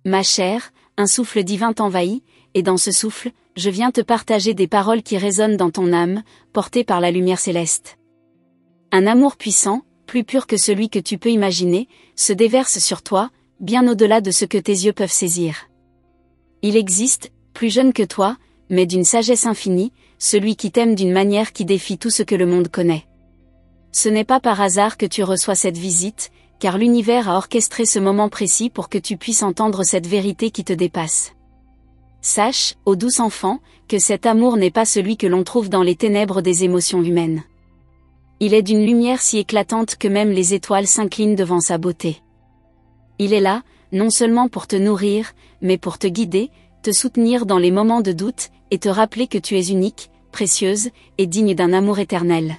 Ma chère, un souffle divin t'envahit, et dans ce souffle, je viens te partager des paroles qui résonnent dans ton âme, portées par la lumière céleste. Un amour puissant, plus pur que celui que tu peux imaginer, se déverse sur toi, bien au-delà de ce que tes yeux peuvent saisir. Il existe, plus jeune que toi, mais d'une sagesse infinie, celui qui t'aime d'une manière qui défie tout ce que le monde connaît. Ce n'est pas par hasard que tu reçois cette visite, car l'univers a orchestré ce moment précis pour que tu puisses entendre cette vérité qui te dépasse. Sache, ô douce enfant, que cet amour n'est pas celui que l'on trouve dans les ténèbres des émotions humaines. Il est d'une lumière si éclatante que même les étoiles s'inclinent devant sa beauté. Il est là, non seulement pour te nourrir, mais pour te guider, te soutenir dans les moments de doute, et te rappeler que tu es unique, précieuse, et digne d'un amour éternel.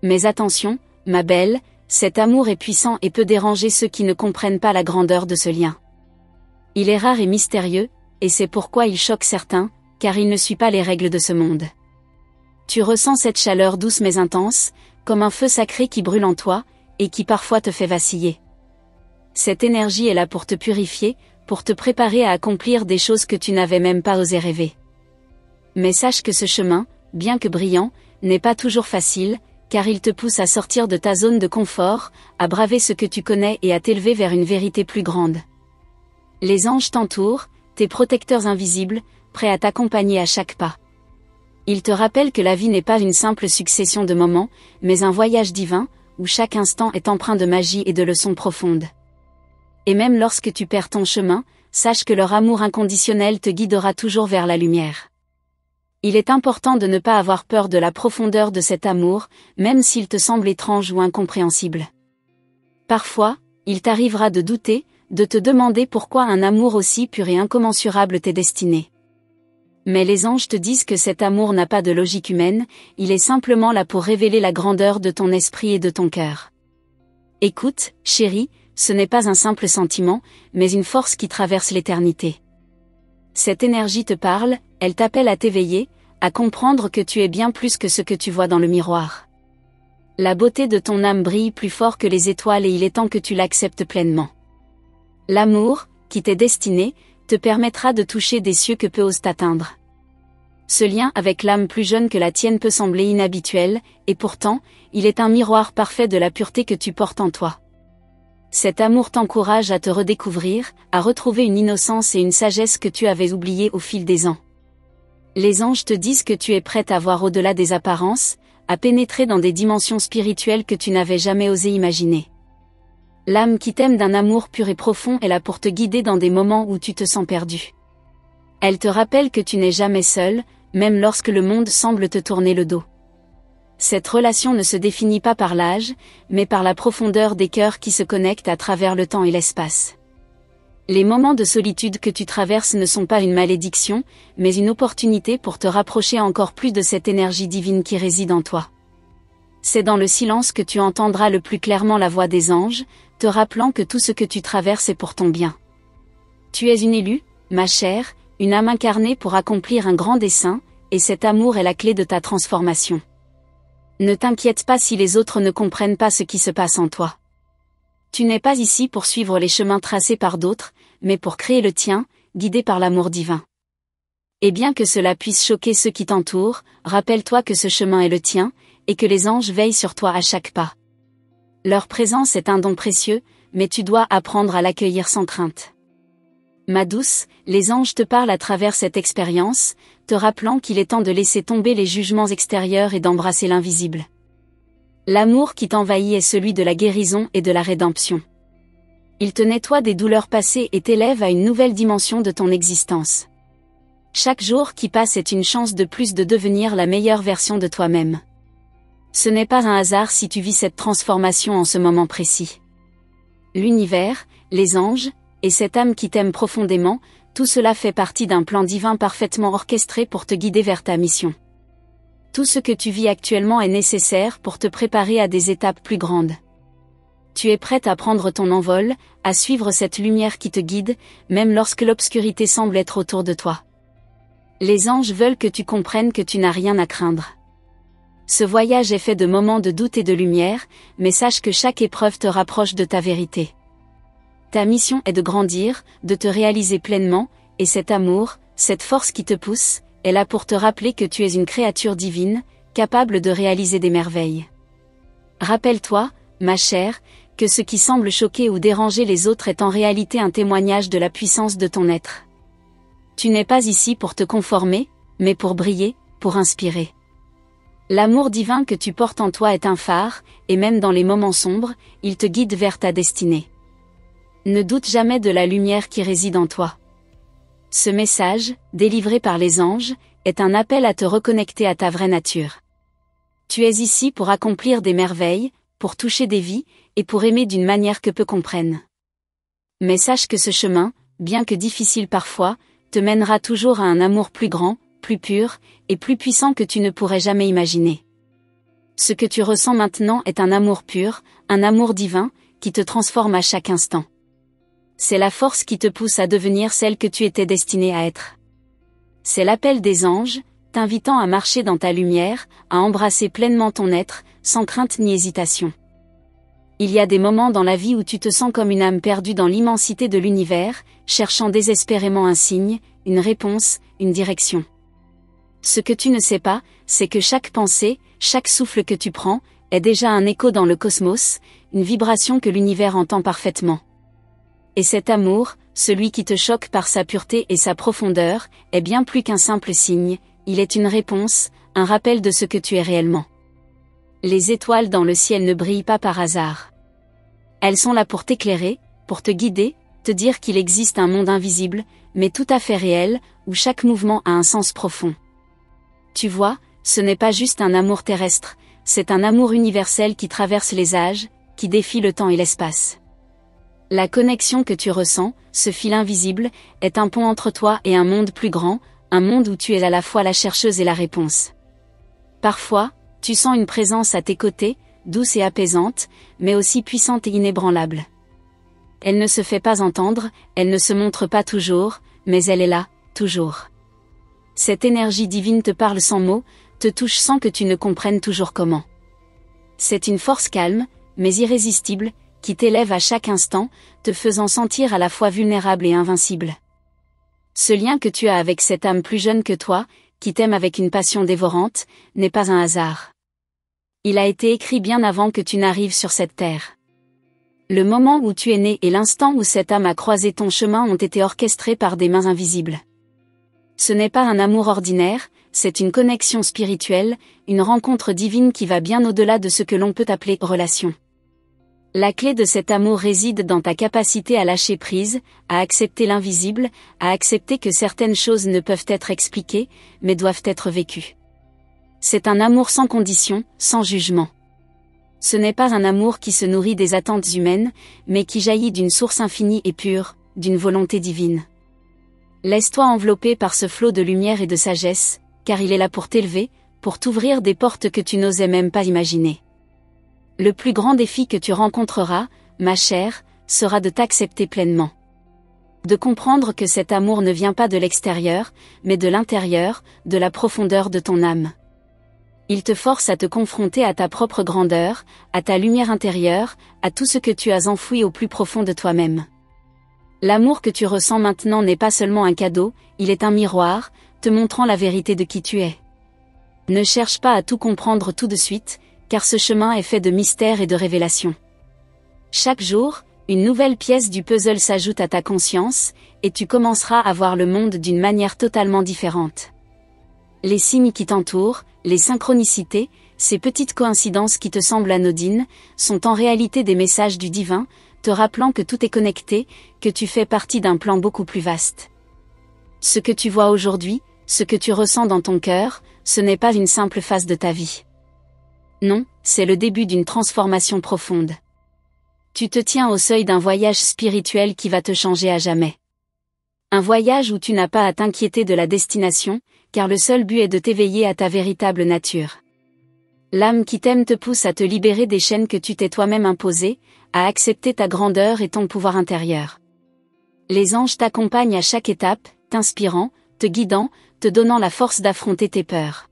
Mais attention, ma belle, cet amour est puissant et peut déranger ceux qui ne comprennent pas la grandeur de ce lien. Il est rare et mystérieux, et c'est pourquoi il choque certains, car il ne suit pas les règles de ce monde. Tu ressens cette chaleur douce mais intense, comme un feu sacré qui brûle en toi, et qui parfois te fait vaciller. Cette énergie est là pour te purifier, pour te préparer à accomplir des choses que tu n'avais même pas osé rêver. Mais sache que ce chemin, bien que brillant, n'est pas toujours facile, car il te pousse à sortir de ta zone de confort, à braver ce que tu connais et à t'élever vers une vérité plus grande. Les anges t'entourent, tes protecteurs invisibles, prêts à t'accompagner à chaque pas. Ils te rappellent que la vie n'est pas une simple succession de moments, mais un voyage divin, où chaque instant est empreint de magie et de leçons profondes. Et même lorsque tu perds ton chemin, sache que leur amour inconditionnel te guidera toujours vers la lumière. Il est important de ne pas avoir peur de la profondeur de cet amour, même s'il te semble étrange ou incompréhensible. Parfois, il t'arrivera de douter, de te demander pourquoi un amour aussi pur et incommensurable t'est destiné. Mais les anges te disent que cet amour n'a pas de logique humaine, il est simplement là pour révéler la grandeur de ton esprit et de ton cœur. Écoute, chérie, ce n'est pas un simple sentiment, mais une force qui traverse l'éternité. Cette énergie te parle, elle t'appelle à t'éveiller, à comprendre que tu es bien plus que ce que tu vois dans le miroir. La beauté de ton âme brille plus fort que les étoiles et il est temps que tu l'acceptes pleinement. L'amour, qui t'est destiné, te permettra de toucher des cieux que peu osent atteindre. Ce lien avec l'âme plus jeune que la tienne peut sembler inhabituel, et pourtant, il est un miroir parfait de la pureté que tu portes en toi. Cet amour t'encourage à te redécouvrir, à retrouver une innocence et une sagesse que tu avais oubliées au fil des ans. Les anges te disent que tu es prête à voir au-delà des apparences, à pénétrer dans des dimensions spirituelles que tu n'avais jamais osé imaginer. L'âme qui t'aime d'un amour pur et profond est là pour te guider dans des moments où tu te sens perdu. Elle te rappelle que tu n'es jamais seul, même lorsque le monde semble te tourner le dos. Cette relation ne se définit pas par l'âge, mais par la profondeur des cœurs qui se connectent à travers le temps et l'espace. Les moments de solitude que tu traverses ne sont pas une malédiction, mais une opportunité pour te rapprocher encore plus de cette énergie divine qui réside en toi. C'est dans le silence que tu entendras le plus clairement la voix des anges, te rappelant que tout ce que tu traverses est pour ton bien. Tu es une élue, ma chère, une âme incarnée pour accomplir un grand dessein, et cet amour est la clé de ta transformation. Ne t'inquiète pas si les autres ne comprennent pas ce qui se passe en toi. Tu n'es pas ici pour suivre les chemins tracés par d'autres, mais pour créer le tien, guidé par l'amour divin. Et bien que cela puisse choquer ceux qui t'entourent, rappelle-toi que ce chemin est le tien, et que les anges veillent sur toi à chaque pas. Leur présence est un don précieux, mais tu dois apprendre à l'accueillir sans crainte. Ma douce, les anges te parlent à travers cette expérience, te rappelant qu'il est temps de laisser tomber les jugements extérieurs et d'embrasser l'invisible. L'amour qui t'envahit est celui de la guérison et de la rédemption. Il te nettoie des douleurs passées et t'élève à une nouvelle dimension de ton existence. Chaque jour qui passe est une chance de plus de devenir la meilleure version de toi-même. Ce n'est pas un hasard si tu vis cette transformation en ce moment précis. L'univers, les anges, et cette âme qui t'aime profondément, tout cela fait partie d'un plan divin parfaitement orchestré pour te guider vers ta mission. Tout ce que tu vis actuellement est nécessaire pour te préparer à des étapes plus grandes. Tu es prête à prendre ton envol, à suivre cette lumière qui te guide, même lorsque l'obscurité semble être autour de toi. Les anges veulent que tu comprennes que tu n'as rien à craindre. Ce voyage est fait de moments de doute et de lumière, mais sache que chaque épreuve te rapproche de ta vérité. Ta mission est de grandir, de te réaliser pleinement, et cet amour, cette force qui te pousse, est là pour te rappeler que tu es une créature divine, capable de réaliser des merveilles. Rappelle-toi, ma chère, que ce qui semble choquer ou déranger les autres est en réalité un témoignage de la puissance de ton être. Tu n'es pas ici pour te conformer, mais pour briller, pour inspirer. L'amour divin que tu portes en toi est un phare, et même dans les moments sombres, il te guide vers ta destinée. Ne doute jamais de la lumière qui réside en toi. Ce message, délivré par les anges, est un appel à te reconnecter à ta vraie nature. Tu es ici pour accomplir des merveilles, pour toucher des vies, et pour aimer d'une manière que peu comprennent. Mais sache que ce chemin, bien que difficile parfois, te mènera toujours à un amour plus grand, plus pur, et plus puissant que tu ne pourrais jamais imaginer. Ce que tu ressens maintenant est un amour pur, un amour divin, qui te transforme à chaque instant. C'est la force qui te pousse à devenir celle que tu étais destinée à être. C'est l'appel des anges, t'invitant à marcher dans ta lumière, à embrasser pleinement ton être, sans crainte ni hésitation. Il y a des moments dans la vie où tu te sens comme une âme perdue dans l'immensité de l'univers, cherchant désespérément un signe, une réponse, une direction. Ce que tu ne sais pas, c'est que chaque pensée, chaque souffle que tu prends, est déjà un écho dans le cosmos, une vibration que l'univers entend parfaitement. Et cet amour, celui qui te choque par sa pureté et sa profondeur, est bien plus qu'un simple signe, il est une réponse, un rappel de ce que tu es réellement. Les étoiles dans le ciel ne brillent pas par hasard. Elles sont là pour t'éclairer, pour te guider, te dire qu'il existe un monde invisible, mais tout à fait réel, où chaque mouvement a un sens profond. Tu vois, ce n'est pas juste un amour terrestre, c'est un amour universel qui traverse les âges, qui défie le temps et l'espace. La connexion que tu ressens, ce fil invisible, est un pont entre toi et un monde plus grand, un monde où tu es à la fois la chercheuse et la réponse. Parfois, tu sens une présence à tes côtés, douce et apaisante, mais aussi puissante et inébranlable. Elle ne se fait pas entendre, elle ne se montre pas toujours, mais elle est là, toujours. Cette énergie divine te parle sans mots, te touche sans que tu ne comprennes toujours comment. C'est une force calme, mais irrésistible, qui t'élève à chaque instant, te faisant sentir à la fois vulnérable et invincible. Ce lien que tu as avec cette âme plus jeune que toi, qui t'aime avec une passion dévorante, n'est pas un hasard. Il a été écrit bien avant que tu n'arrives sur cette terre. Le moment où tu es né et l'instant où cette âme a croisé ton chemin ont été orchestrés par des mains invisibles. Ce n'est pas un amour ordinaire, c'est une connexion spirituelle, une rencontre divine qui va bien au-delà de ce que l'on peut appeler relation. La clé de cet amour réside dans ta capacité à lâcher prise, à accepter l'invisible, à accepter que certaines choses ne peuvent être expliquées, mais doivent être vécues. C'est un amour sans condition, sans jugement. Ce n'est pas un amour qui se nourrit des attentes humaines, mais qui jaillit d'une source infinie et pure, d'une volonté divine. Laisse-toi envelopper par ce flot de lumière et de sagesse, car il est là pour t'élever, pour t'ouvrir des portes que tu n'osais même pas imaginer. Le plus grand défi que tu rencontreras, ma chère, sera de t'accepter pleinement. De comprendre que cet amour ne vient pas de l'extérieur, mais de l'intérieur, de la profondeur de ton âme. Il te force à te confronter à ta propre grandeur, à ta lumière intérieure, à tout ce que tu as enfoui au plus profond de toi-même. L'amour que tu ressens maintenant n'est pas seulement un cadeau, il est un miroir, te montrant la vérité de qui tu es. Ne cherche pas à tout comprendre tout de suite, car ce chemin est fait de mystères et de révélations. Chaque jour, une nouvelle pièce du puzzle s'ajoute à ta conscience, et tu commenceras à voir le monde d'une manière totalement différente. Les signes qui t'entourent, les synchronicités, ces petites coïncidences qui te semblent anodines, sont en réalité des messages du divin, te rappelant que tout est connecté, que tu fais partie d'un plan beaucoup plus vaste. Ce que tu vois aujourd'hui, ce que tu ressens dans ton cœur, ce n'est pas une simple phase de ta vie. Non, c'est le début d'une transformation profonde. Tu te tiens au seuil d'un voyage spirituel qui va te changer à jamais. Un voyage où tu n'as pas à t'inquiéter de la destination, car le seul but est de t'éveiller à ta véritable nature. L'âme qui t'aime te pousse à te libérer des chaînes que tu t'es toi-même imposées, à accepter ta grandeur et ton pouvoir intérieur. Les anges t'accompagnent à chaque étape, t'inspirant, te guidant, te donnant la force d'affronter tes peurs.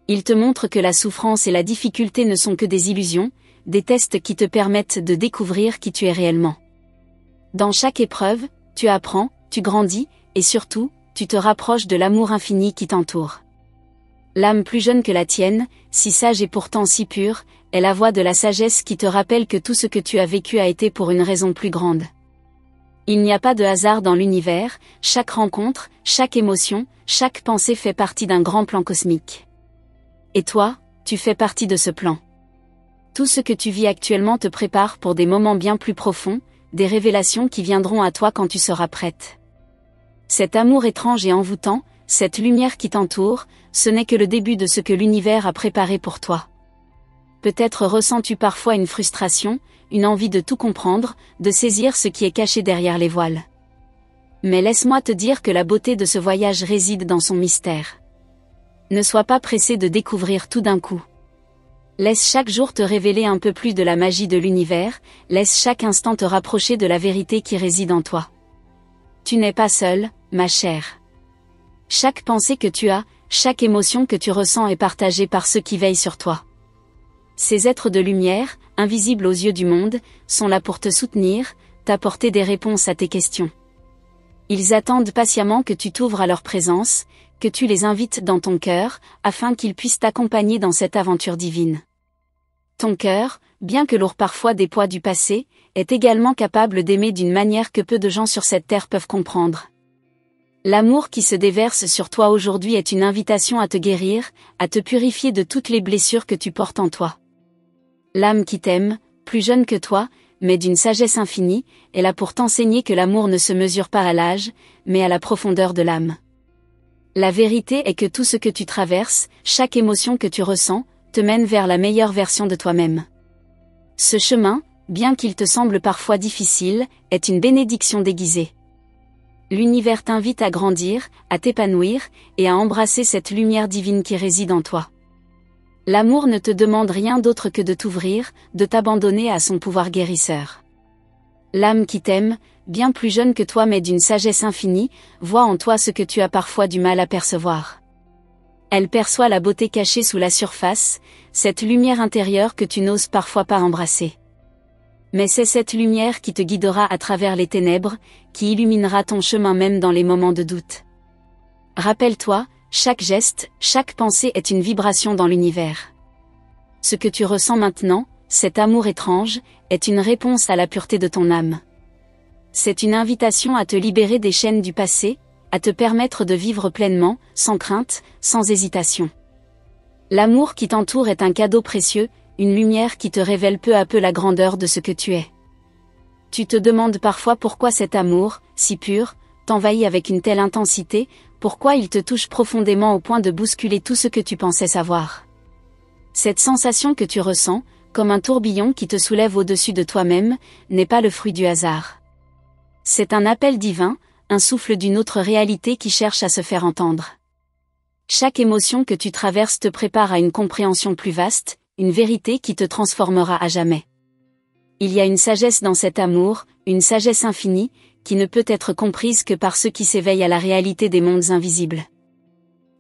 Ils te montrent que la souffrance et la difficulté ne sont que des illusions, des tests qui te permettent de découvrir qui tu es réellement. Dans chaque épreuve, tu apprends, tu grandis, et surtout, tu te rapproches de l'amour infini qui t'entoure. L'âme plus jeune que la tienne, si sage et pourtant si pure, est la voix de la sagesse qui te rappelle que tout ce que tu as vécu a été pour une raison plus grande. Il n'y a pas de hasard dans l'univers, chaque rencontre, chaque émotion, chaque pensée fait partie d'un grand plan cosmique. Et toi, tu fais partie de ce plan. Tout ce que tu vis actuellement te prépare pour des moments bien plus profonds, des révélations qui viendront à toi quand tu seras prête. Cet amour étrange et envoûtant, cette lumière qui t'entoure, ce n'est que le début de ce que l'univers a préparé pour toi. Peut-être ressens-tu parfois une frustration, une envie de tout comprendre, de saisir ce qui est caché derrière les voiles. Mais laisse-moi te dire que la beauté de ce voyage réside dans son mystère. Ne sois pas pressé de découvrir tout d'un coup. Laisse chaque jour te révéler un peu plus de la magie de l'univers, laisse chaque instant te rapprocher de la vérité qui réside en toi. Tu n'es pas seule, ma chère. Chaque pensée que tu as, chaque émotion que tu ressens est partagée par ceux qui veillent sur toi. Ces êtres de lumière, invisibles aux yeux du monde, sont là pour te soutenir, t'apporter des réponses à tes questions. Ils attendent patiemment que tu t'ouvres à leur présence, que tu les invites dans ton cœur, afin qu'ils puissent t'accompagner dans cette aventure divine. Ton cœur, bien que lourd parfois des poids du passé, est également capable d'aimer d'une manière que peu de gens sur cette terre peuvent comprendre. L'amour qui se déverse sur toi aujourd'hui est une invitation à te guérir, à te purifier de toutes les blessures que tu portes en toi. L'âme qui t'aime, plus jeune que toi, mais d'une sagesse infinie, est là pour t'enseigner que l'amour ne se mesure pas à l'âge, mais à la profondeur de l'âme. La vérité est que tout ce que tu traverses, chaque émotion que tu ressens, te mène vers la meilleure version de toi-même. Ce chemin, bien qu'il te semble parfois difficile, est une bénédiction déguisée. L'univers t'invite à grandir, à t'épanouir, et à embrasser cette lumière divine qui réside en toi. L'amour ne te demande rien d'autre que de t'ouvrir, de t'abandonner à son pouvoir guérisseur. L'âme qui t'aime, bien plus jeune que toi mais d'une sagesse infinie, voit en toi ce que tu as parfois du mal à percevoir. Elle perçoit la beauté cachée sous la surface, cette lumière intérieure que tu n'oses parfois pas embrasser. Mais c'est cette lumière qui te guidera à travers les ténèbres, qui illuminera ton chemin même dans les moments de doute. Rappelle-toi, chaque geste, chaque pensée est une vibration dans l'univers. Ce que tu ressens maintenant, cet amour étrange, est une réponse à la pureté de ton âme. C'est une invitation à te libérer des chaînes du passé, à te permettre de vivre pleinement, sans crainte, sans hésitation. L'amour qui t'entoure est un cadeau précieux, une lumière qui te révèle peu à peu la grandeur de ce que tu es. Tu te demandes parfois pourquoi cet amour, si pur, t'envahit avec une telle intensité, pourquoi il te touche profondément au point de bousculer tout ce que tu pensais savoir. Cette sensation que tu ressens, comme un tourbillon qui te soulève au-dessus de toi-même, n'est pas le fruit du hasard. C'est un appel divin, un souffle d'une autre réalité qui cherche à se faire entendre. Chaque émotion que tu traverses te prépare à une compréhension plus vaste, une vérité qui te transformera à jamais. Il y a une sagesse dans cet amour, une sagesse infinie, qui ne peut être comprise que par ceux qui s'éveillent à la réalité des mondes invisibles.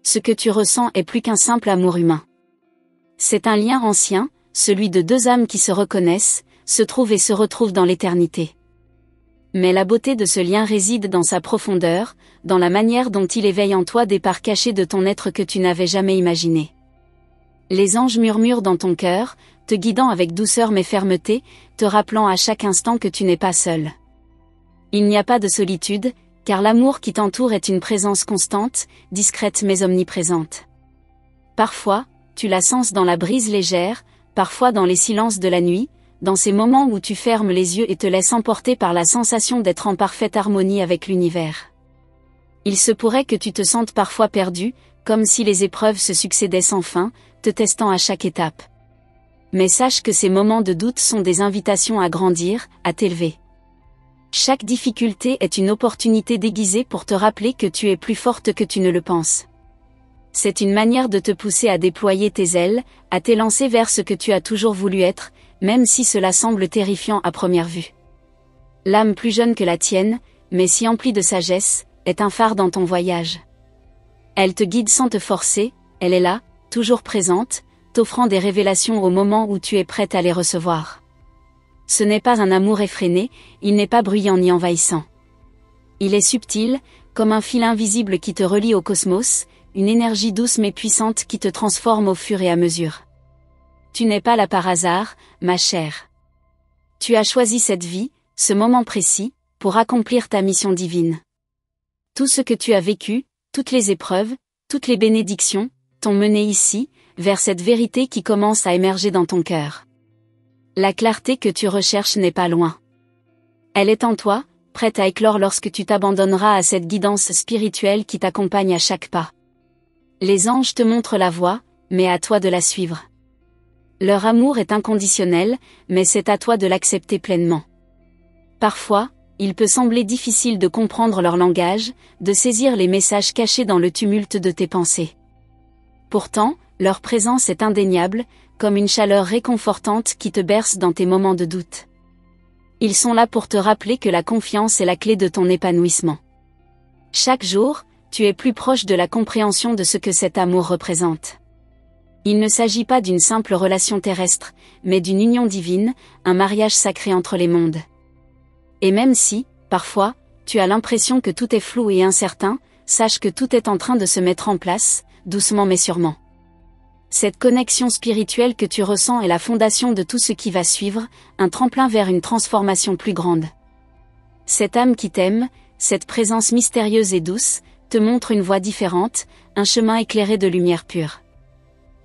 Ce que tu ressens est plus qu'un simple amour humain. C'est un lien ancien, celui de deux âmes qui se reconnaissent, se trouvent et se retrouvent dans l'éternité. Mais la beauté de ce lien réside dans sa profondeur, dans la manière dont il éveille en toi des parts cachées de ton être que tu n'avais jamais imaginées. Les anges murmurent dans ton cœur, te guidant avec douceur mais fermeté, te rappelant à chaque instant que tu n'es pas seul. Il n'y a pas de solitude, car l'amour qui t'entoure est une présence constante, discrète mais omniprésente. Parfois, tu la sens dans la brise légère, parfois dans les silences de la nuit, dans ces moments où tu fermes les yeux et te laisses emporter par la sensation d'être en parfaite harmonie avec l'univers. Il se pourrait que tu te sentes parfois perdu, comme si les épreuves se succédaient sans fin, te testant à chaque étape. Mais sache que ces moments de doute sont des invitations à grandir, à t'élever. Chaque difficulté est une opportunité déguisée pour te rappeler que tu es plus forte que tu ne le penses. C'est une manière de te pousser à déployer tes ailes, à t'élancer vers ce que tu as toujours voulu être, même si cela semble terrifiant à première vue. L'âme plus jeune que la tienne, mais si emplie de sagesse, est un phare dans ton voyage. Elle te guide sans te forcer, elle est là, toujours présente, t'offrant des révélations au moment où tu es prête à les recevoir. Ce n'est pas un amour effréné, il n'est pas bruyant ni envahissant. Il est subtil, comme un fil invisible qui te relie au cosmos, une énergie douce mais puissante qui te transforme au fur et à mesure. Tu n'es pas là par hasard, ma chère. Tu as choisi cette vie, ce moment précis, pour accomplir ta mission divine. Tout ce que tu as vécu, toutes les épreuves, toutes les bénédictions, t'ont mené ici, vers cette vérité qui commence à émerger dans ton cœur. La clarté que tu recherches n'est pas loin. Elle est en toi, prête à éclore lorsque tu t'abandonneras à cette guidance spirituelle qui t'accompagne à chaque pas. Les anges te montrent la voie, mais à toi de la suivre. Leur amour est inconditionnel, mais c'est à toi de l'accepter pleinement. Parfois, il peut sembler difficile de comprendre leur langage, de saisir les messages cachés dans le tumulte de tes pensées. Pourtant, leur présence est indéniable, comme une chaleur réconfortante qui te berce dans tes moments de doute. Ils sont là pour te rappeler que la confiance est la clé de ton épanouissement. Chaque jour, tu es plus proche de la compréhension de ce que cet amour représente. Il ne s'agit pas d'une simple relation terrestre, mais d'une union divine, un mariage sacré entre les mondes. Et même si, parfois, tu as l'impression que tout est flou et incertain, sache que tout est en train de se mettre en place, doucement mais sûrement. Cette connexion spirituelle que tu ressens est la fondation de tout ce qui va suivre, un tremplin vers une transformation plus grande. Cette âme qui t'aime, cette présence mystérieuse et douce, te montre une voie différente, un chemin éclairé de lumière pure.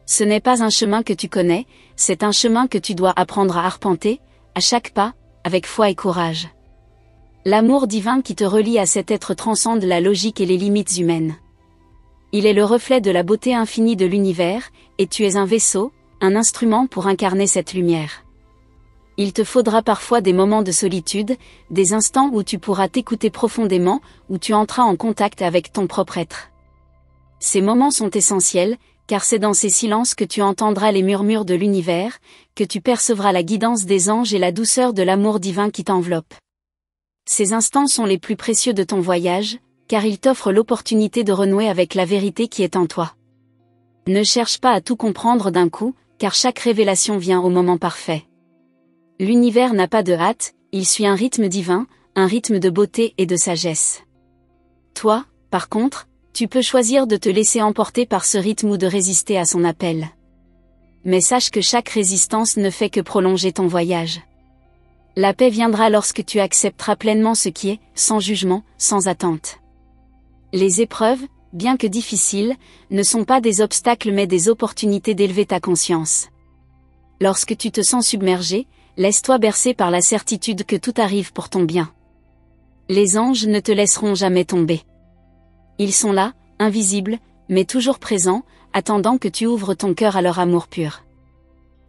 Ce n'est pas un chemin que tu connais, c'est un chemin que tu dois apprendre à arpenter, à chaque pas, avec foi et courage. L'amour divin qui te relie à cet être transcende la logique et les limites humaines. Il est le reflet de la beauté infinie de l'univers, et tu es un vaisseau, un instrument pour incarner cette lumière. Il te faudra parfois des moments de solitude, des instants où tu pourras t'écouter profondément, où tu entreras en contact avec ton propre être. Ces moments sont essentiels, car c'est dans ces silences que tu entendras les murmures de l'univers, que tu percevras la guidance des anges et la douceur de l'amour divin qui t'enveloppe. Ces instants sont les plus précieux de ton voyage, car ils t'offrent l'opportunité de renouer avec la vérité qui est en toi. Ne cherche pas à tout comprendre d'un coup, car chaque révélation vient au moment parfait. L'univers n'a pas de hâte, il suit un rythme divin, un rythme de beauté et de sagesse. Toi, par contre, tu peux choisir de te laisser emporter par ce rythme ou de résister à son appel. Mais sache que chaque résistance ne fait que prolonger ton voyage. La paix viendra lorsque tu accepteras pleinement ce qui est, sans jugement, sans attente. Les épreuves, bien que difficiles, ne sont pas des obstacles mais des opportunités d'élever ta conscience. Lorsque tu te sens submergé, laisse-toi bercer par la certitude que tout arrive pour ton bien. Les anges ne te laisseront jamais tomber. Ils sont là, invisibles, mais toujours présents, attendant que tu ouvres ton cœur à leur amour pur.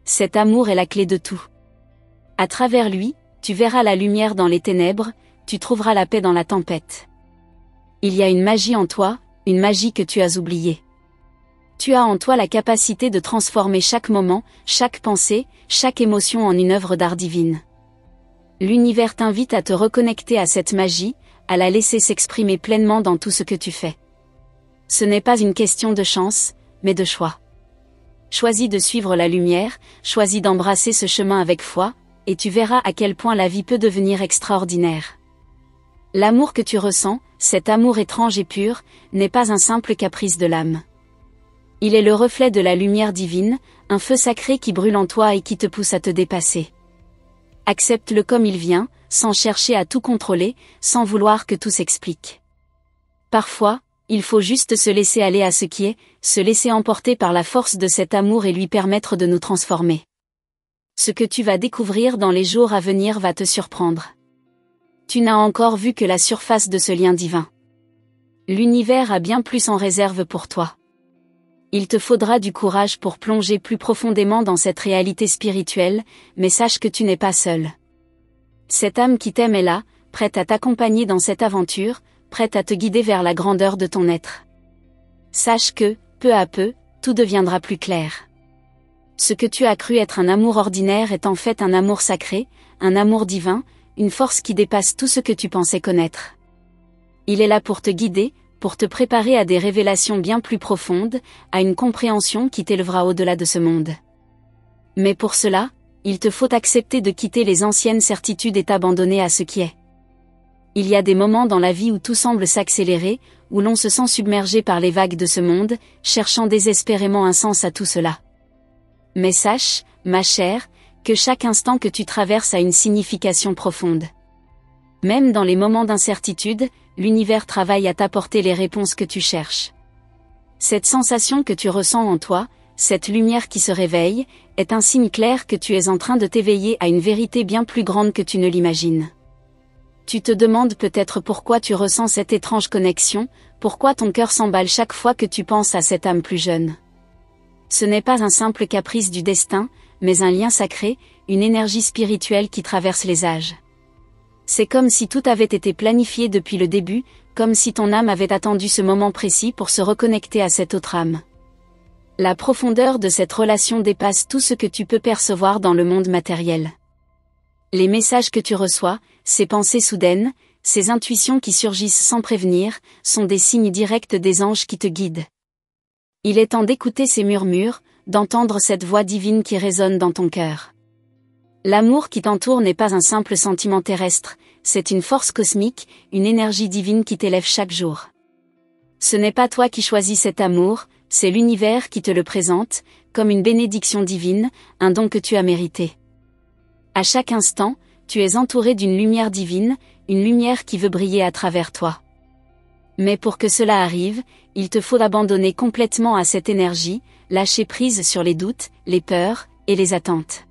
Cet amour est la clé de tout. À travers lui, tu verras la lumière dans les ténèbres, tu trouveras la paix dans la tempête. Il y a une magie en toi, une magie que tu as oubliée. Tu as en toi la capacité de transformer chaque moment, chaque pensée, chaque émotion en une œuvre d'art divine. L'univers t'invite à te reconnecter à cette magie, à la laisser s'exprimer pleinement dans tout ce que tu fais. Ce n'est pas une question de chance, mais de choix. Choisis de suivre la lumière, choisis d'embrasser ce chemin avec foi, et tu verras à quel point la vie peut devenir extraordinaire. L'amour que tu ressens, cet amour étrange et pur, n'est pas un simple caprice de l'âme. Il est le reflet de la lumière divine, un feu sacré qui brûle en toi et qui te pousse à te dépasser. Accepte-le comme il vient, sans chercher à tout contrôler, sans vouloir que tout s'explique. Parfois, il faut juste se laisser aller à ce qui est, se laisser emporter par la force de cet amour et lui permettre de nous transformer. Ce que tu vas découvrir dans les jours à venir va te surprendre. Tu n'as encore vu que la surface de ce lien divin. L'univers a bien plus en réserve pour toi. Il te faudra du courage pour plonger plus profondément dans cette réalité spirituelle, mais sache que tu n'es pas seul. Cette âme qui t'aime est là, prête à t'accompagner dans cette aventure, prête à te guider vers la grandeur de ton être. Sache que, peu à peu, tout deviendra plus clair. Ce que tu as cru être un amour ordinaire est en fait un amour sacré, un amour divin, une force qui dépasse tout ce que tu pensais connaître. Il est là pour te guider, pour te préparer à des révélations bien plus profondes, à une compréhension qui t'élèvera au-delà de ce monde. Mais pour cela, Il te faut accepter de quitter les anciennes certitudes et t'abandonner à ce qui est. Il y a des moments dans la vie où tout semble s'accélérer, où l'on se sent submergé par les vagues de ce monde, cherchant désespérément un sens à tout cela. Mais sache, ma chère, que chaque instant que tu traverses a une signification profonde. Même dans les moments d'incertitude, l'univers travaille à t'apporter les réponses que tu cherches. Cette sensation que tu ressens en toi, cette lumière qui se réveille, est un signe clair que tu es en train de t'éveiller à une vérité bien plus grande que tu ne l'imagines. Tu te demandes peut-être pourquoi tu ressens cette étrange connexion, pourquoi ton cœur s'emballe chaque fois que tu penses à cette âme plus jeune. Ce n'est pas un simple caprice du destin, mais un lien sacré, une énergie spirituelle qui traverse les âges. C'est comme si tout avait été planifié depuis le début, comme si ton âme avait attendu ce moment précis pour se reconnecter à cette autre âme. La profondeur de cette relation dépasse tout ce que tu peux percevoir dans le monde matériel. Les messages que tu reçois, ces pensées soudaines, ces intuitions qui surgissent sans prévenir, sont des signes directs des anges qui te guident. Il est temps d'écouter ces murmures, d'entendre cette voix divine qui résonne dans ton cœur. L'amour qui t'entoure n'est pas un simple sentiment terrestre, c'est une force cosmique, une énergie divine qui t'élève chaque jour. Ce n'est pas toi qui choisis cet amour, c'est l'univers qui te le présente, comme une bénédiction divine, un don que tu as mérité. À chaque instant, tu es entouré d'une lumière divine, une lumière qui veut briller à travers toi. Mais pour que cela arrive, il te faut abandonner complètement à cette énergie, lâcher prise sur les doutes, les peurs, et les attentes.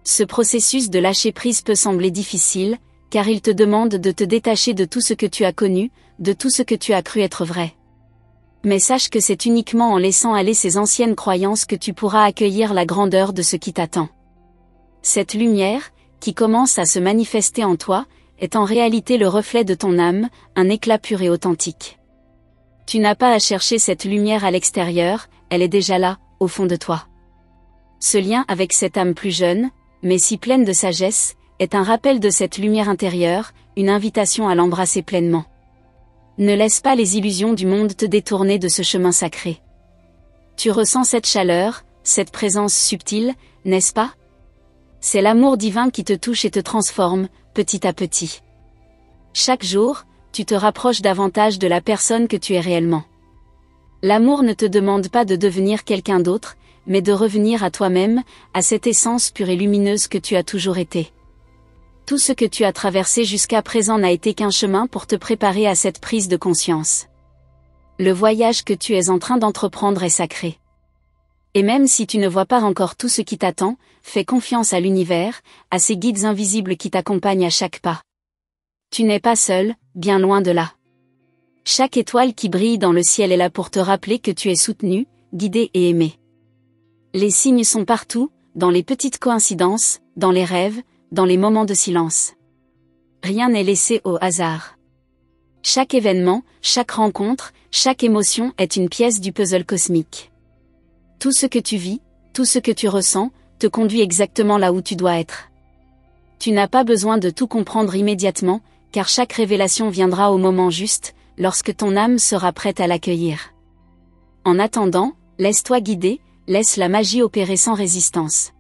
Ce processus de lâcher prise peut sembler difficile, car il te demande de te détacher de tout ce que tu as connu, de tout ce que tu as cru être vrai. Mais sache que c'est uniquement en laissant aller ces anciennes croyances que tu pourras accueillir la grandeur de ce qui t'attend. Cette lumière, qui commence à se manifester en toi, est en réalité le reflet de ton âme, un éclat pur et authentique. Tu n'as pas à chercher cette lumière à l'extérieur, elle est déjà là, au fond de toi. Ce lien avec cette âme plus jeune, mais si pleine de sagesse, est un rappel de cette lumière intérieure, une invitation à l'embrasser pleinement. Ne laisse pas les illusions du monde te détourner de ce chemin sacré. Tu ressens cette chaleur, cette présence subtile, n'est-ce pas? C'est l'amour divin qui te touche et te transforme, petit à petit. Chaque jour, tu te rapproches davantage de la personne que tu es réellement. L'amour ne te demande pas de devenir quelqu'un d'autre, mais de revenir à toi-même, à cette essence pure et lumineuse que tu as toujours été. Tout ce que tu as traversé jusqu'à présent n'a été qu'un chemin pour te préparer à cette prise de conscience. Le voyage que tu es en train d'entreprendre est sacré. Et même si tu ne vois pas encore tout ce qui t'attend, fais confiance à l'univers, à ces guides invisibles qui t'accompagnent à chaque pas. Tu n'es pas seul, bien loin de là. Chaque étoile qui brille dans le ciel est là pour te rappeler que tu es soutenu, guidé et aimé. Les signes sont partout, dans les petites coïncidences, dans les rêves, dans les moments de silence. Rien n'est laissé au hasard. Chaque événement, chaque rencontre, chaque émotion est une pièce du puzzle cosmique. Tout ce que tu vis, tout ce que tu ressens, te conduit exactement là où tu dois être. Tu n'as pas besoin de tout comprendre immédiatement, car chaque révélation viendra au moment juste, lorsque ton âme sera prête à l'accueillir. En attendant, laisse-toi guider, laisse la magie opérer sans résistance.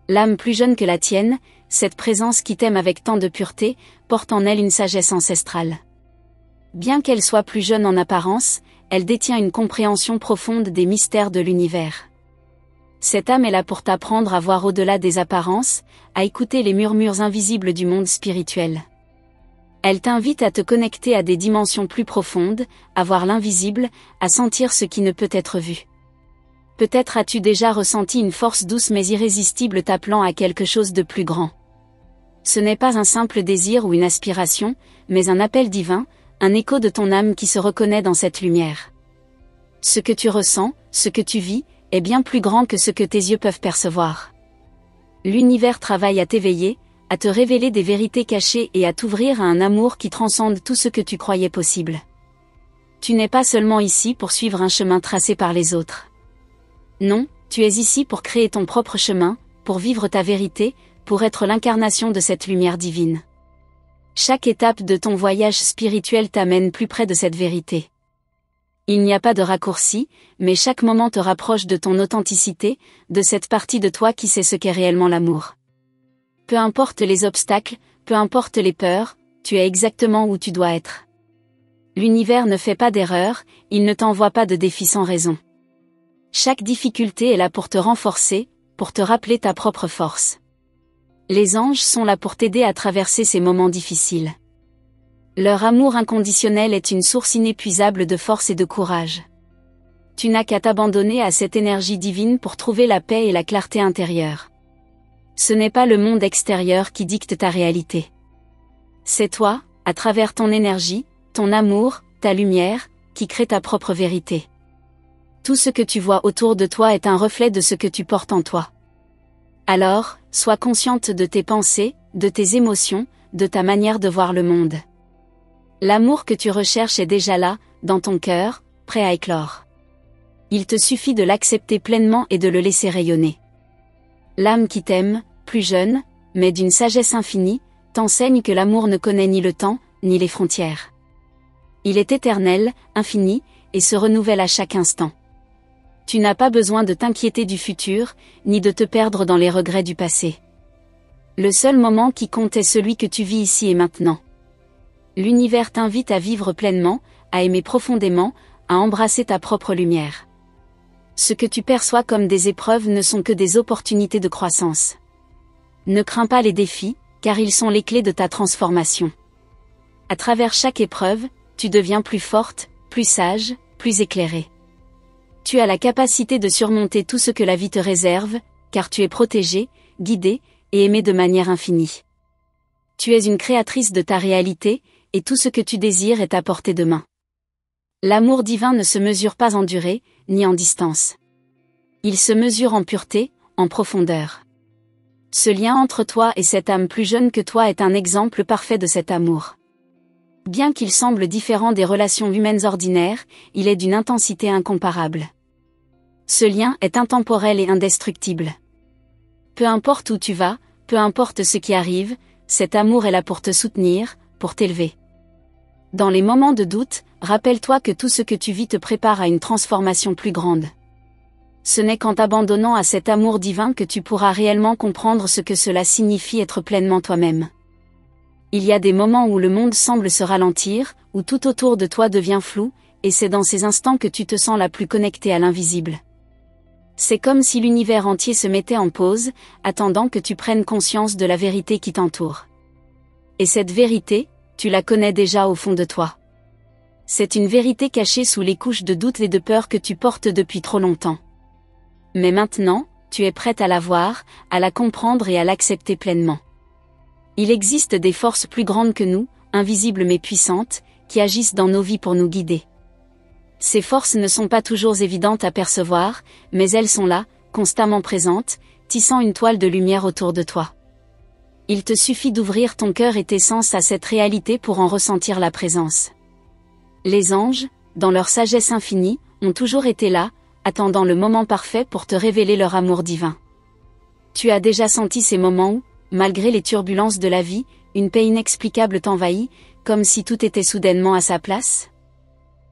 L'âme plus jeune que la tienne, cette présence qui t'aime avec tant de pureté, porte en elle une sagesse ancestrale. Bien qu'elle soit plus jeune en apparence, elle détient une compréhension profonde des mystères de l'univers. Cette âme est là pour t'apprendre à voir au-delà des apparences, à écouter les murmures invisibles du monde spirituel. Elle t'invite à te connecter à des dimensions plus profondes, à voir l'invisible, à sentir ce qui ne peut être vu. Peut-être as-tu déjà ressenti une force douce mais irrésistible t'appelant à quelque chose de plus grand. Ce n'est pas un simple désir ou une aspiration, mais un appel divin, un écho de ton âme qui se reconnaît dans cette lumière. Ce que tu ressens, ce que tu vis, est bien plus grand que ce que tes yeux peuvent percevoir. L'univers travaille à t'éveiller, à te révéler des vérités cachées et à t'ouvrir à un amour qui transcende tout ce que tu croyais possible. Tu n'es pas seulement ici pour suivre un chemin tracé par les autres. Non, tu es ici pour créer ton propre chemin, pour vivre ta vérité, pour être l'incarnation de cette lumière divine. Chaque étape de ton voyage spirituel t'amène plus près de cette vérité. Il n'y a pas de raccourci, mais chaque moment te rapproche de ton authenticité, de cette partie de toi qui sait ce qu'est réellement l'amour. Peu importe les obstacles, peu importe les peurs, tu es exactement où tu dois être. L'univers ne fait pas d'erreur, il ne t'envoie pas de défis sans raison. Chaque difficulté est là pour te renforcer, pour te rappeler ta propre force. Les anges sont là pour t'aider à traverser ces moments difficiles. Leur amour inconditionnel est une source inépuisable de force et de courage. Tu n'as qu'à t'abandonner à cette énergie divine pour trouver la paix et la clarté intérieure. Ce n'est pas le monde extérieur qui dicte ta réalité. C'est toi, à travers ton énergie, ton amour, ta lumière, qui crée ta propre vérité. Tout ce que tu vois autour de toi est un reflet de ce que tu portes en toi. Alors, sois consciente de tes pensées, de tes émotions, de ta manière de voir le monde. L'amour que tu recherches est déjà là, dans ton cœur, prêt à éclore. Il te suffit de l'accepter pleinement et de le laisser rayonner. L'âme qui t'aime, plus jeune, mais d'une sagesse infinie, t'enseigne que l'amour ne connaît ni le temps, ni les frontières. Il est éternel, infini, et se renouvelle à chaque instant. Tu n'as pas besoin de t'inquiéter du futur, ni de te perdre dans les regrets du passé. Le seul moment qui compte est celui que tu vis ici et maintenant. L'univers t'invite à vivre pleinement, à aimer profondément, à embrasser ta propre lumière. Ce que tu perçois comme des épreuves ne sont que des opportunités de croissance. Ne crains pas les défis, car ils sont les clés de ta transformation. À travers chaque épreuve, tu deviens plus forte, plus sage, plus éclairée. Tu as la capacité de surmonter tout ce que la vie te réserve, car tu es protégée, guidée, et aimée de manière infinie. Tu es une créatrice de ta réalité, et tout ce que tu désires est à portée de main. L'amour divin ne se mesure pas en durée, ni en distance. Il se mesure en pureté, en profondeur. Ce lien entre toi et cette âme plus jeune que toi est un exemple parfait de cet amour. Bien qu'il semble différent des relations humaines ordinaires, il est d'une intensité incomparable. Ce lien est intemporel et indestructible. Peu importe où tu vas, peu importe ce qui arrive, cet amour est là pour te soutenir, pour t'élever. Dans les moments de doute, rappelle-toi que tout ce que tu vis te prépare à une transformation plus grande. Ce n'est qu'en t'abandonnant à cet amour divin que tu pourras réellement comprendre ce que cela signifie être pleinement toi-même. Il y a des moments où le monde semble se ralentir, où tout autour de toi devient flou, et c'est dans ces instants que tu te sens la plus connectée à l'invisible. C'est comme si l'univers entier se mettait en pause, attendant que tu prennes conscience de la vérité qui t'entoure. Et cette vérité, tu la connais déjà au fond de toi. C'est une vérité cachée sous les couches de doute et de peur que tu portes depuis trop longtemps. Mais maintenant, tu es prête à la voir, à la comprendre et à l'accepter pleinement. Il existe des forces plus grandes que nous, invisibles mais puissantes, qui agissent dans nos vies pour nous guider. Ces forces ne sont pas toujours évidentes à percevoir, mais elles sont là, constamment présentes, tissant une toile de lumière autour de toi. Il te suffit d'ouvrir ton cœur et tes sens à cette réalité pour en ressentir la présence. Les anges, dans leur sagesse infinie, ont toujours été là, attendant le moment parfait pour te révéler leur amour divin. Tu as déjà senti ces moments où, malgré les turbulences de la vie, une paix inexplicable t'envahit, comme si tout était soudainement à sa place?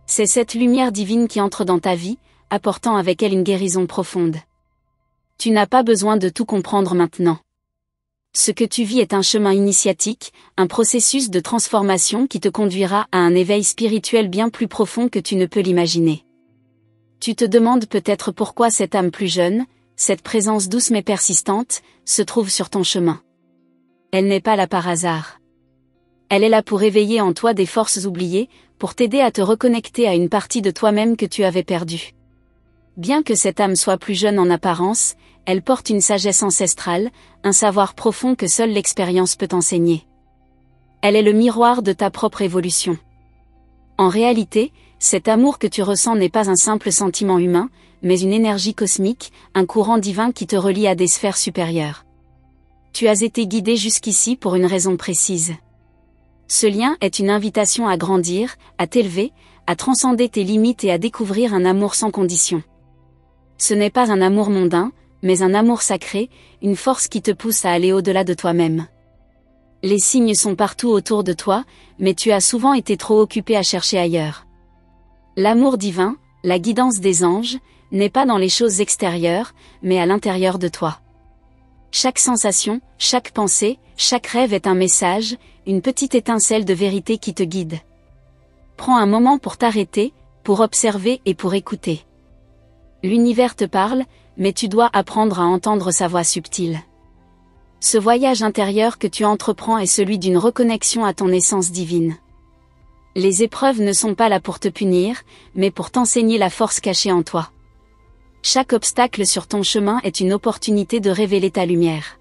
C'est cette lumière divine qui entre dans ta vie, apportant avec elle une guérison profonde. Tu n'as pas besoin de tout comprendre maintenant. Ce que tu vis est un chemin initiatique, un processus de transformation qui te conduira à un éveil spirituel bien plus profond que tu ne peux l'imaginer. Tu te demandes peut-être pourquoi cette âme plus jeune, cette présence douce mais persistante, se trouve sur ton chemin. Elle n'est pas là par hasard. Elle est là pour éveiller en toi des forces oubliées, pour t'aider à te reconnecter à une partie de toi-même que tu avais perdue. Bien que cette âme soit plus jeune en apparence, elle porte une sagesse ancestrale, un savoir profond que seule l'expérience peut enseigner. Elle est le miroir de ta propre évolution. En réalité, cet amour que tu ressens n'est pas un simple sentiment humain, mais une énergie cosmique, un courant divin qui te relie à des sphères supérieures. Tu as été guidé jusqu'ici pour une raison précise. Ce lien est une invitation à grandir, à t'élever, à transcender tes limites et à découvrir un amour sans condition. Ce n'est pas un amour mondain, mais un amour sacré, une force qui te pousse à aller au-delà de toi-même. Les signes sont partout autour de toi, mais tu as souvent été trop occupé à chercher ailleurs. L'amour divin, la guidance des anges, n'est pas dans les choses extérieures, mais à l'intérieur de toi. Chaque sensation, chaque pensée, chaque rêve est un message, une petite étincelle de vérité qui te guide. Prends un moment pour t'arrêter, pour observer et pour écouter. L'univers te parle, mais tu dois apprendre à entendre sa voix subtile. Ce voyage intérieur que tu entreprends est celui d'une reconnexion à ton essence divine. Les épreuves ne sont pas là pour te punir, mais pour t'enseigner la force cachée en toi. Chaque obstacle sur ton chemin est une opportunité de révéler ta lumière.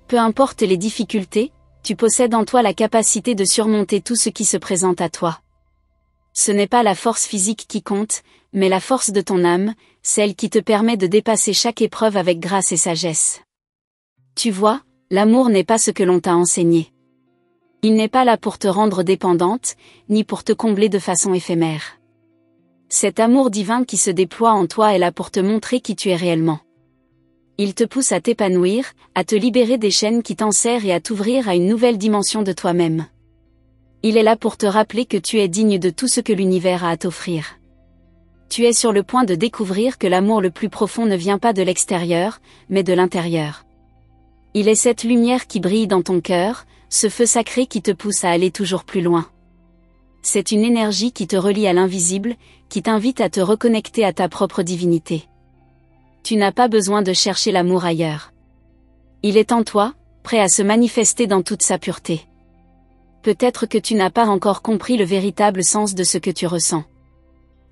Peu importe les difficultés, tu possèdes en toi la capacité de surmonter tout ce qui se présente à toi. Ce n'est pas la force physique qui compte, mais la force de ton âme, celle qui te permet de dépasser chaque épreuve avec grâce et sagesse. Tu vois, l'amour n'est pas ce que l'on t'a enseigné. Il n'est pas là pour te rendre dépendante, ni pour te combler de façon éphémère. Cet amour divin qui se déploie en toi est là pour te montrer qui tu es réellement. Il te pousse à t'épanouir, à te libérer des chaînes qui t'enserrent et à t'ouvrir à une nouvelle dimension de toi-même. Il est là pour te rappeler que tu es digne de tout ce que l'univers a à t'offrir. Tu es sur le point de découvrir que l'amour le plus profond ne vient pas de l'extérieur, mais de l'intérieur. Il est cette lumière qui brille dans ton cœur, ce feu sacré qui te pousse à aller toujours plus loin. C'est une énergie qui te relie à l'invisible, qui t'invite à te reconnecter à ta propre divinité. Tu n'as pas besoin de chercher l'amour ailleurs. Il est en toi, prêt à se manifester dans toute sa pureté. Peut-être que tu n'as pas encore compris le véritable sens de ce que tu ressens.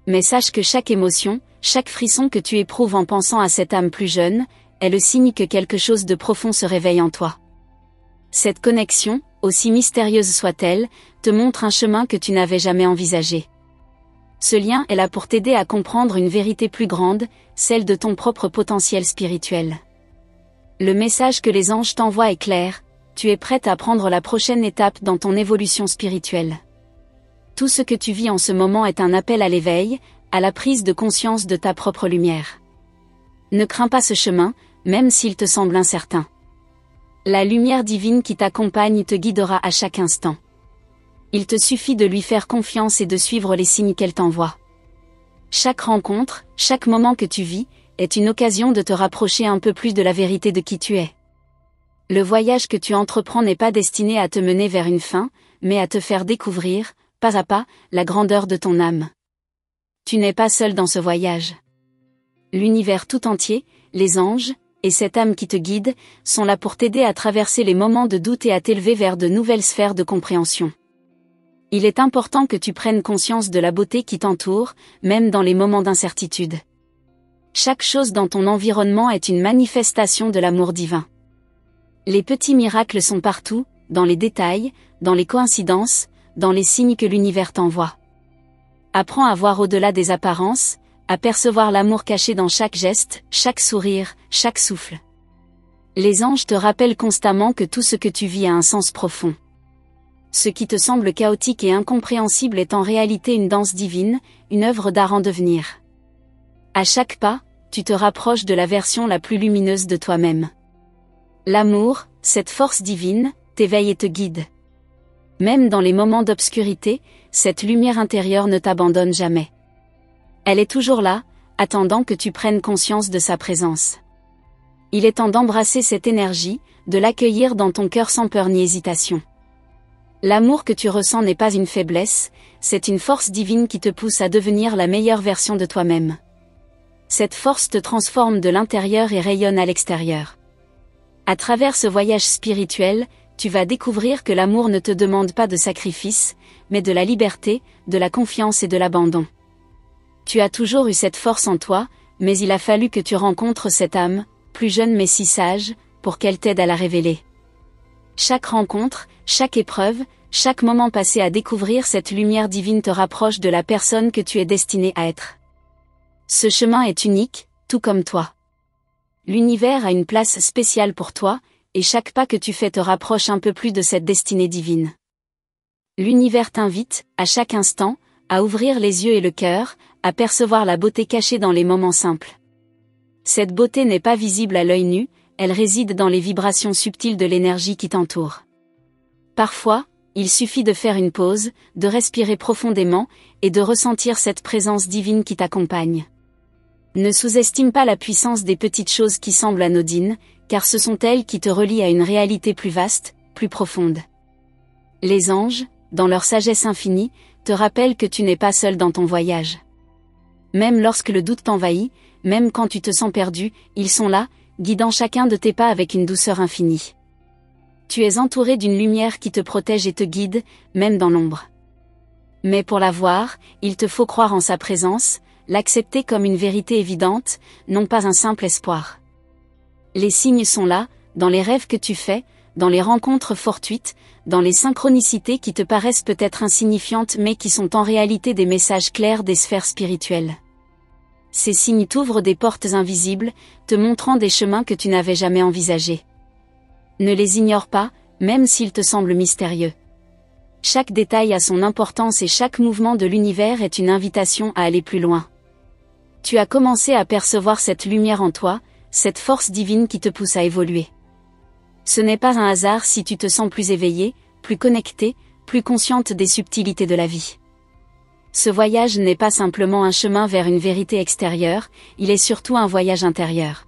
Mais sache que chaque émotion, chaque frisson que tu éprouves en pensant à cette âme plus jeune, est le signe que quelque chose de profond se réveille en toi. Cette connexion, aussi mystérieuse soit-elle, te montre un chemin que tu n'avais jamais envisagé. Ce lien est là pour t'aider à comprendre une vérité plus grande, celle de ton propre potentiel spirituel. Le message que les anges t'envoient est clair, tu es prête à prendre la prochaine étape dans ton évolution spirituelle. Tout ce que tu vis en ce moment est un appel à l'éveil, à la prise de conscience de ta propre lumière. Ne crains pas ce chemin, même s'il te semble incertain. La lumière divine qui t'accompagne te guidera à chaque instant. Il te suffit de lui faire confiance et de suivre les signes qu'elle t'envoie. Chaque rencontre, chaque moment que tu vis, est une occasion de te rapprocher un peu plus de la vérité de qui tu es. Le voyage que tu entreprends n'est pas destiné à te mener vers une fin, mais à te faire découvrir, pas à pas, la grandeur de ton âme. Tu n'es pas seul dans ce voyage. L'univers tout entier, les anges, et cette âme qui te guide, sont là pour t'aider à traverser les moments de doute et à t'élever vers de nouvelles sphères de compréhension. Il est important que tu prennes conscience de la beauté qui t'entoure, même dans les moments d'incertitude. Chaque chose dans ton environnement est une manifestation de l'amour divin. Les petits miracles sont partout, dans les détails, dans les coïncidences, dans les signes que l'univers t'envoie. Apprends à voir au-delà des apparences, à percevoir l'amour caché dans chaque geste, chaque sourire, chaque souffle. Les anges te rappellent constamment que tout ce que tu vis a un sens profond. Ce qui te semble chaotique et incompréhensible est en réalité une danse divine, une œuvre d'art en devenir. À chaque pas, tu te rapproches de la version la plus lumineuse de toi-même. L'amour, cette force divine, t'éveille et te guide. Même dans les moments d'obscurité, cette lumière intérieure ne t'abandonne jamais. Elle est toujours là, attendant que tu prennes conscience de sa présence. Il est temps d'embrasser cette énergie, de l'accueillir dans ton cœur sans peur ni hésitation. L'amour que tu ressens n'est pas une faiblesse, c'est une force divine qui te pousse à devenir la meilleure version de toi-même. Cette force te transforme de l'intérieur et rayonne à l'extérieur. À travers ce voyage spirituel, tu vas découvrir que l'amour ne te demande pas de sacrifice, mais de la liberté, de la confiance et de l'abandon. Tu as toujours eu cette force en toi, mais il a fallu que tu rencontres cette âme, plus jeune mais si sage, pour qu'elle t'aide à la révéler. Chaque rencontre, chaque épreuve, chaque moment passé à découvrir cette lumière divine te rapproche de la personne que tu es destinée à être. Ce chemin est unique, tout comme toi. L'univers a une place spéciale pour toi, et chaque pas que tu fais te rapproche un peu plus de cette destinée divine. L'univers t'invite, à chaque instant, à ouvrir les yeux et le cœur, à percevoir la beauté cachée dans les moments simples. Cette beauté n'est pas visible à l'œil nu, elle réside dans les vibrations subtiles de l'énergie qui t'entoure. Parfois, Il suffit de faire une pause, de respirer profondément, et de ressentir cette présence divine qui t'accompagne. Ne sous-estime pas la puissance des petites choses qui semblent anodines, car ce sont elles qui te relient à une réalité plus vaste, plus profonde. Les anges, dans leur sagesse infinie, te rappellent que tu n'es pas seul dans ton voyage. Même lorsque le doute t'envahit, même quand tu te sens perdu, ils sont là, guidant chacun de tes pas avec une douceur infinie. Tu es entouré d'une lumière qui te protège et te guide, même dans l'ombre. Mais pour la voir, il te faut croire en sa présence, l'accepter comme une vérité évidente, non pas un simple espoir. Les signes sont là, dans les rêves que tu fais, dans les rencontres fortuites, dans les synchronicités qui te paraissent peut-être insignifiantes mais qui sont en réalité des messages clairs des sphères spirituelles. Ces signes t'ouvrent des portes invisibles, te montrant des chemins que tu n'avais jamais envisagés. Ne les ignore pas, même s'ils te semblent mystérieux. Chaque détail a son importance et chaque mouvement de l'univers est une invitation à aller plus loin. Tu as commencé à percevoir cette lumière en toi, cette force divine qui te pousse à évoluer. Ce n'est pas un hasard si tu te sens plus éveillé, plus connecté, plus consciente des subtilités de la vie. Ce voyage n'est pas simplement un chemin vers une vérité extérieure, il est surtout un voyage intérieur.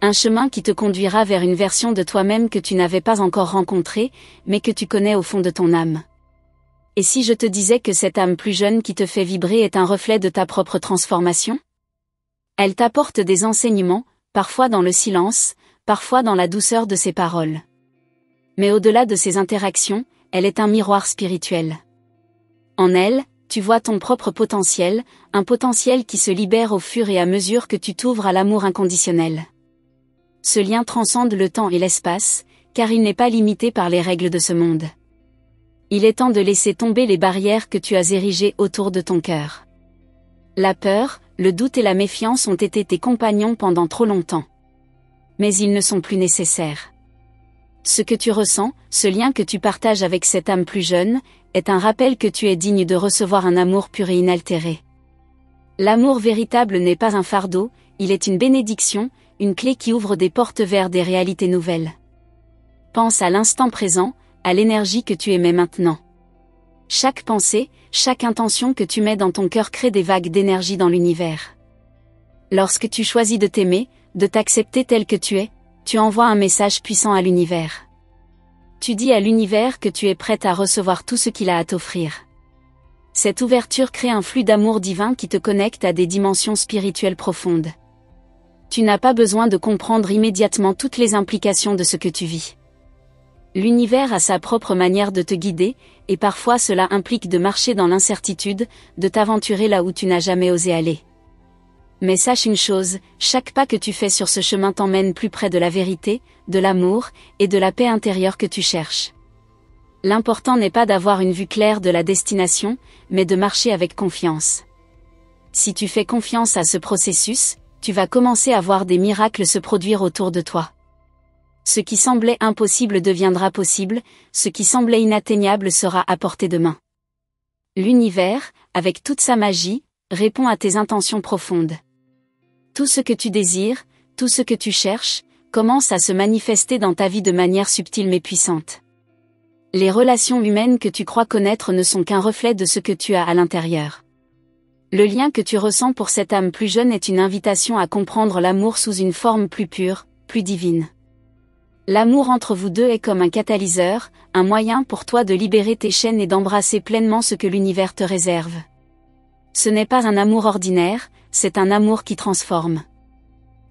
Un chemin qui te conduira vers une version de toi-même que tu n'avais pas encore rencontrée, mais que tu connais au fond de ton âme. Et si je te disais que cette âme plus jeune qui te fait vibrer est un reflet de ta propre transformation? Elle t'apporte des enseignements, parfois dans le silence, parfois dans la douceur de ses paroles. Mais au-delà de ces interactions, elle est un miroir spirituel. En elle, tu vois ton propre potentiel, un potentiel qui se libère au fur et à mesure que tu t'ouvres à l'amour inconditionnel. Ce lien transcende le temps et l'espace, car il n'est pas limité par les règles de ce monde. Il est temps de laisser tomber les barrières que tu as érigées autour de ton cœur. La peur, le doute et la méfiance ont été tes compagnons pendant trop longtemps. Mais ils ne sont plus nécessaires. Ce que tu ressens, ce lien que tu partages avec cette âme plus jeune, est un rappel que tu es digne de recevoir un amour pur et inaltéré. L'amour véritable n'est pas un fardeau, il est une bénédiction, une clé qui ouvre des portes vers des réalités nouvelles. Pense à l'instant présent, à l'énergie que tu émets maintenant. Chaque pensée, chaque intention que tu mets dans ton cœur crée des vagues d'énergie dans l'univers. Lorsque tu choisis de t'aimer, de t'accepter tel que tu es, tu envoies un message puissant à l'univers. Tu dis à l'univers que tu es prête à recevoir tout ce qu'il a à t'offrir. Cette ouverture crée un flux d'amour divin qui te connecte à des dimensions spirituelles profondes. Tu n'as pas besoin de comprendre immédiatement toutes les implications de ce que tu vis. L'univers a sa propre manière de te guider, et parfois cela implique de marcher dans l'incertitude, de t'aventurer là où tu n'as jamais osé aller. Mais sache une chose, chaque pas que tu fais sur ce chemin t'emmène plus près de la vérité, de l'amour, et de la paix intérieure que tu cherches. L'important n'est pas d'avoir une vue claire de la destination, mais de marcher avec confiance. Si tu fais confiance à ce processus, tu vas commencer à voir des miracles se produire autour de toi. Ce qui semblait impossible deviendra possible, ce qui semblait inatteignable sera à portée de main. L'univers, avec toute sa magie, répond à tes intentions profondes. Tout ce que tu désires, tout ce que tu cherches, commence à se manifester dans ta vie de manière subtile mais puissante. Les relations humaines que tu crois connaître ne sont qu'un reflet de ce que tu as à l'intérieur. Le lien que tu ressens pour cette âme plus jeune est une invitation à comprendre l'amour sous une forme plus pure, plus divine. L'amour entre vous deux est comme un catalyseur, un moyen pour toi de libérer tes chaînes et d'embrasser pleinement ce que l'univers te réserve. Ce n'est pas un amour ordinaire, c'est un amour qui transforme.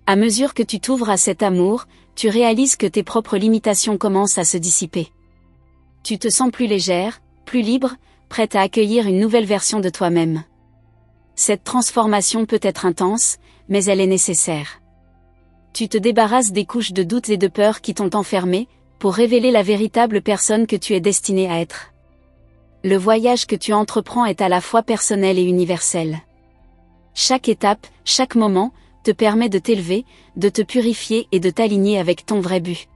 À mesure que tu t'ouvres à cet amour, tu réalises que tes propres limitations commencent à se dissiper. Tu te sens plus légère, plus libre, prête à accueillir une nouvelle version de toi-même. Cette transformation peut être intense, mais elle est nécessaire. Tu te débarrasses des couches de doutes et de peur qui t'ont enfermé, pour révéler la véritable personne que tu es destinée à être. Le voyage que tu entreprends est à la fois personnel et universel. Chaque étape, chaque moment, te permet de t'élever, de te purifier et de t'aligner avec ton vrai but.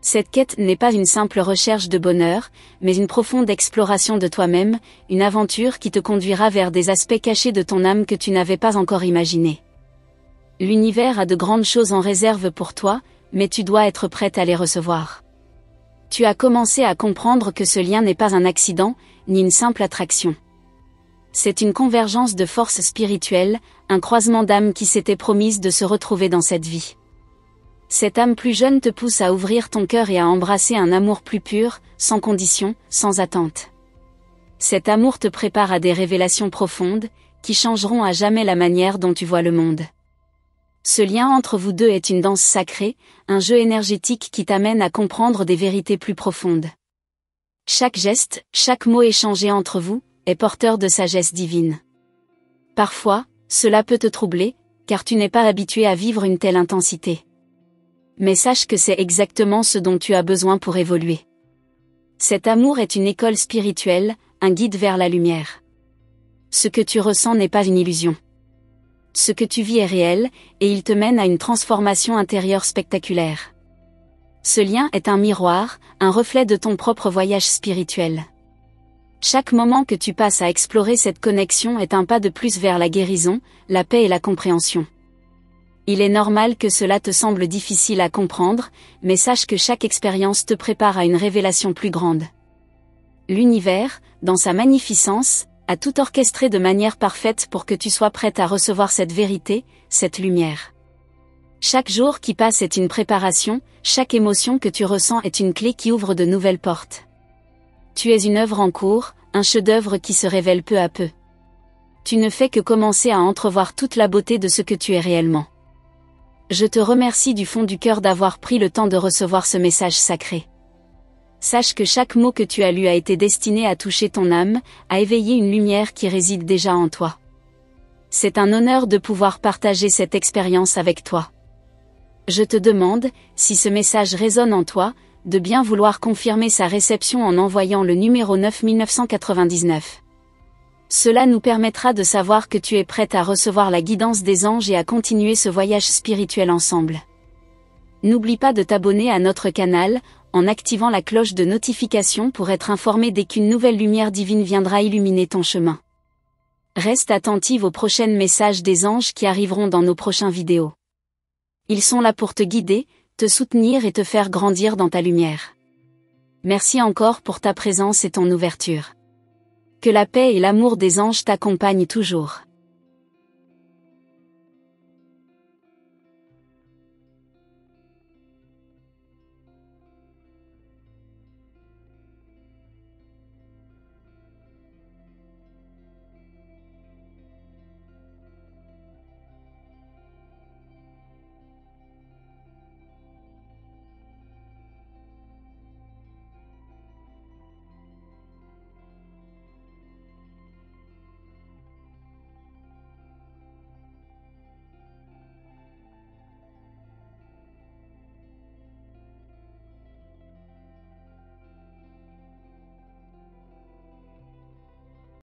Cette quête n'est pas une simple recherche de bonheur, mais une profonde exploration de toi-même, une aventure qui te conduira vers des aspects cachés de ton âme que tu n'avais pas encore imaginés. L'univers a de grandes choses en réserve pour toi, mais tu dois être prête à les recevoir. Tu as commencé à comprendre que ce lien n'est pas un accident, ni une simple attraction. C'est une convergence de forces spirituelles, un croisement d'âmes qui s'étaient promises de se retrouver dans cette vie. Cette âme plus jeune te pousse à ouvrir ton cœur et à embrasser un amour plus pur, sans condition, sans attente. Cet amour te prépare à des révélations profondes, qui changeront à jamais la manière dont tu vois le monde. Ce lien entre vous deux est une danse sacrée, un jeu énergétique qui t'amène à comprendre des vérités plus profondes. Chaque geste, chaque mot échangé entre vous, est porteur de sagesse divine. Parfois, cela peut te troubler, car tu n'es pas habitué à vivre une telle intensité. Mais sache que c'est exactement ce dont tu as besoin pour évoluer. Cet amour est une école spirituelle, un guide vers la lumière. Ce que tu ressens n'est pas une illusion. Ce que tu vis est réel, et il te mène à une transformation intérieure spectaculaire. Ce lien est un miroir, un reflet de ton propre voyage spirituel. Chaque moment que tu passes à explorer cette connexion est un pas de plus vers la guérison, la paix et la compréhension. Il est normal que cela te semble difficile à comprendre, mais sache que chaque expérience te prépare à une révélation plus grande. L'univers, dans sa magnificence, a tout orchestré de manière parfaite pour que tu sois prête à recevoir cette vérité, cette lumière. Chaque jour qui passe est une préparation, chaque émotion que tu ressens est une clé qui ouvre de nouvelles portes. Tu es une œuvre en cours, un chef-d'œuvre qui se révèle peu à peu. Tu ne fais que commencer à entrevoir toute la beauté de ce que tu es réellement. Je te remercie du fond du cœur d'avoir pris le temps de recevoir ce message sacré. Sache que chaque mot que tu as lu a été destiné à toucher ton âme, à éveiller une lumière qui réside déjà en toi. C'est un honneur de pouvoir partager cette expérience avec toi. Je te demande, si ce message résonne en toi, de bien vouloir confirmer sa réception en envoyant le numéro 9999. Cela nous permettra de savoir que tu es prête à recevoir la guidance des anges et à continuer ce voyage spirituel ensemble. N'oublie pas de t'abonner à notre canal, en activant la cloche de notification pour être informé dès qu'une nouvelle lumière divine viendra illuminer ton chemin. Reste attentive aux prochains messages des anges qui arriveront dans nos prochaines vidéos. Ils sont là pour te guider, te soutenir et te faire grandir dans ta lumière. Merci encore pour ta présence et ton ouverture. Que la paix et l'amour des anges t'accompagnent toujours.